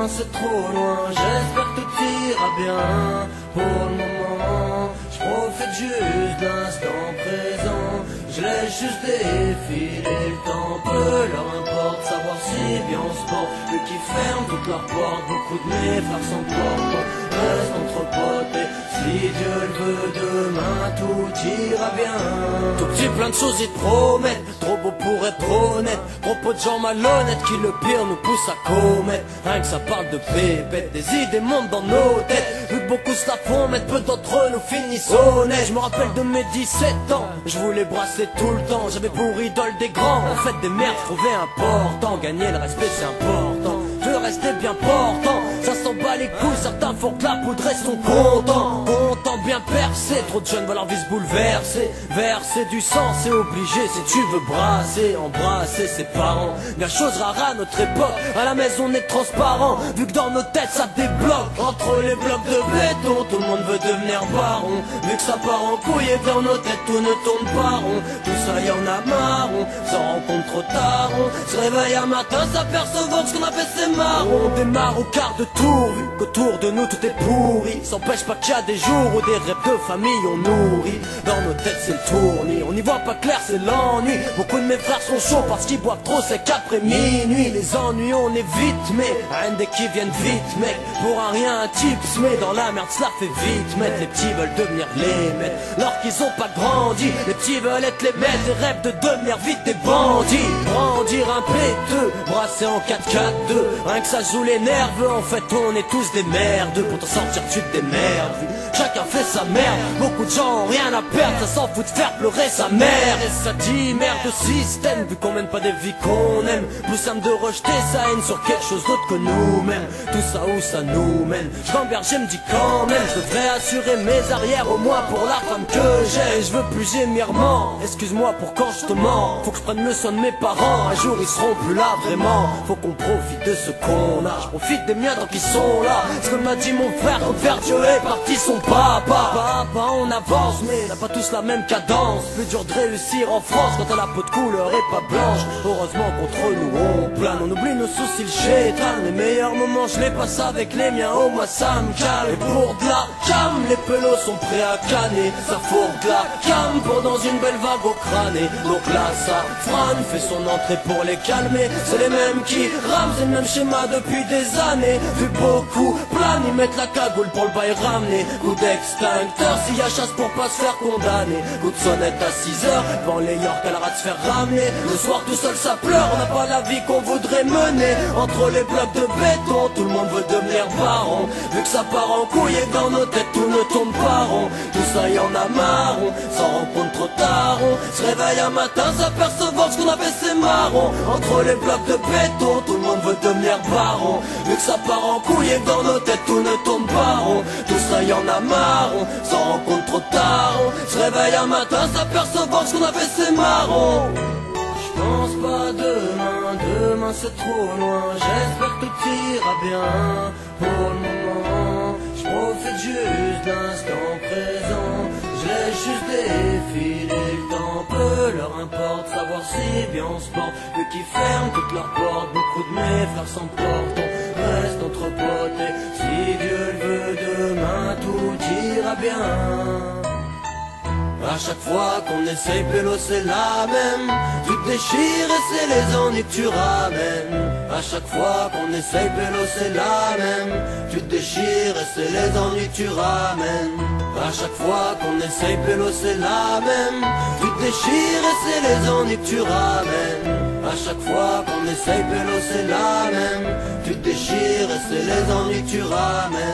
demain c'est trop loin. J'espère que tout ira bien. Pour le moment, je profite juste de l'instant présent. Je laisse juste défiler le temps. Peu leur importe savoir si bien on se porte. Eux qui ferment toutes leurs portes, beaucoup de mes frères s'emportent. Reste entre potes et si Dieu le veut, demain tout ira bien. Tout petit plein de choses ils te promettent, trop beau pour être honnête. Trop peu de gens malhonnêtes qui le pire nous poussent à commettre. Rien que ça parle de pépette, des idées montent dans nos têtes. Vu que beaucoup se la font, mais peu d'entre nous finissent honnêtes. Je me rappelle de mes 17 ans, je voulais brasser tout le temps. J'avais pour idole des grands, en fait des merdes, je trouvais important. Gagner le respect c'est important, je veux rester bien portant. Ça s'en bat les couilles, certains font que la poudre et sont contents. Content bien percé, trop de jeunes voient leur vie se bouleverser. Verser du sang c'est obligé si tu veux brasser. Embrasser ses parents, bien chose rare à notre époque. À la maison on est transparent, vu que dans nos têtes ça débloque. Entre les blocs de béton, tout le monde veut devenir baron. Vu que ça part en couille et dans nos têtes tout ne tourne pas rond. Tout ça y en a marre, on s'en rend compte trop tard. On se réveille un matin, s'apercevant que ce qu'on a fait c'est marron. On démarre au quart de tour, vu qu'autour de nous tout est pourri. S'empêche pas qu'il y a des jours où des rêves de famille on nourrit. Dans nos têtes c'est le tournis, on n'y voit pas clair c'est l'ennui. Beaucoup de mes frères sont chauds parce qu'ils boivent trop c'est qu'après minuit. Les ennuis on évite mais rien dès qu'ils viennent vite mec. Pour un rien un tips mais dans la merde cela fait vite mettre. Les petits veulent devenir les maîtres alors qu'ils ont pas grandi. Les petits veulent être les maîtres et rêvent de devenir vite des bandits. Brandir un péteux, brasser en 4-4-2. Rien que ça joue les nerveux, en fait on est tous des merdes. Pour t'en sortir tu te démerdes. Chacun fait sa merde, beaucoup de gens ont rien à perdre. Ça s'en fout de faire pleurer sa mère. Et ça dit merde de système, vu qu'on mène pas des vies qu'on aime. Plus simple de rejeter sa haine sur quelque chose d'autre que nous-mêmes. Tout ça où ça nous mène, je gamberge me dis quand même. Je devrais assurer mes arrières au moins pour la femme que j'ai. Je veux plus gémirement, excuse-moi pour quand je te mens. Faut que je prenne le soin de mes parents, un jour ils seront plus là vraiment. Faut qu'on profite de ce qu'on a, je profite des miens tant qu'ils sont là. Ce que m'a dit mon frère, ton père Dieu est parti son papa. On avance mais n'a pas tous la même cadence. Plus dur de réussir en France quand t'as la peau de couleur et pas blanche. Heureusement contre nous on plane, on oublie nos soucis le chétan. Les meilleurs moments je les passe avec les miens, au moins ça me calme. Et pour de la cam, les pelos sont prêts à canner. Ça fourre de la cam pour dans une belle vague au crâne. Donc là ça frane, fait son entrée pour les calmer. C'est les mêmes qui rament, c'est le même schéma depuis des années. Vu beaucoup planent, ils mettent la cagoule pour le bail ramener. Coup d'extincteur, s'il y a chasse pour pas se faire condamner. Coup de sonnette à 6h, devant les York, elle rate se faire ramener. Le soir tout seul ça pleure, on n'a pas la vie qu'on voudrait mener. Entre les blocs de béton, tout le monde veut devenir baron. Vu que ça part en couille et dans nos têtes tout ne tourne pas rond. Tout ça y en a marre, on s'en rend compte trop tard. On se réveille un matin, s'apercevant que ce qu'on a fait c'est marron. Entre les blocs de béton, tout le monde veut devenir baron. Vu que ça part en couille et dans nos têtes tout ne tourne pas rond. Tout ça y en a marre, on s'en rend compte trop tard. On se réveille un matin, s'apercevant que ce qu'on a fait c'est marron. Je pense pas demain c'est trop loin. J'espère que tout ira bien. Pour le moment, je profite juste de l'instant présent. Je laisse juste défiler le temps. Peu leur importe savoir si bien on se porte. Eux qui ferment toutes leurs portes, beaucoup de mes frères s'emportent. On reste entre potes et si Dieu le veut, demain tout ira bien. À chaque fois qu'on essaye pélo c'est la même. Tu te déchires et c'est les ennuis que tu ramènes. À chaque fois qu'on essaye pélo c'est la même. Tu te déchires et c'est les ennuis que tu ramènes. À chaque fois qu'on essaye pélo c'est la même. Tu te déchires et c'est les ennuis que tu ramènes. À chaque fois qu'on essaye pélo c'est la même. Tu te déchires et c'est les ennuis que tu ramènes.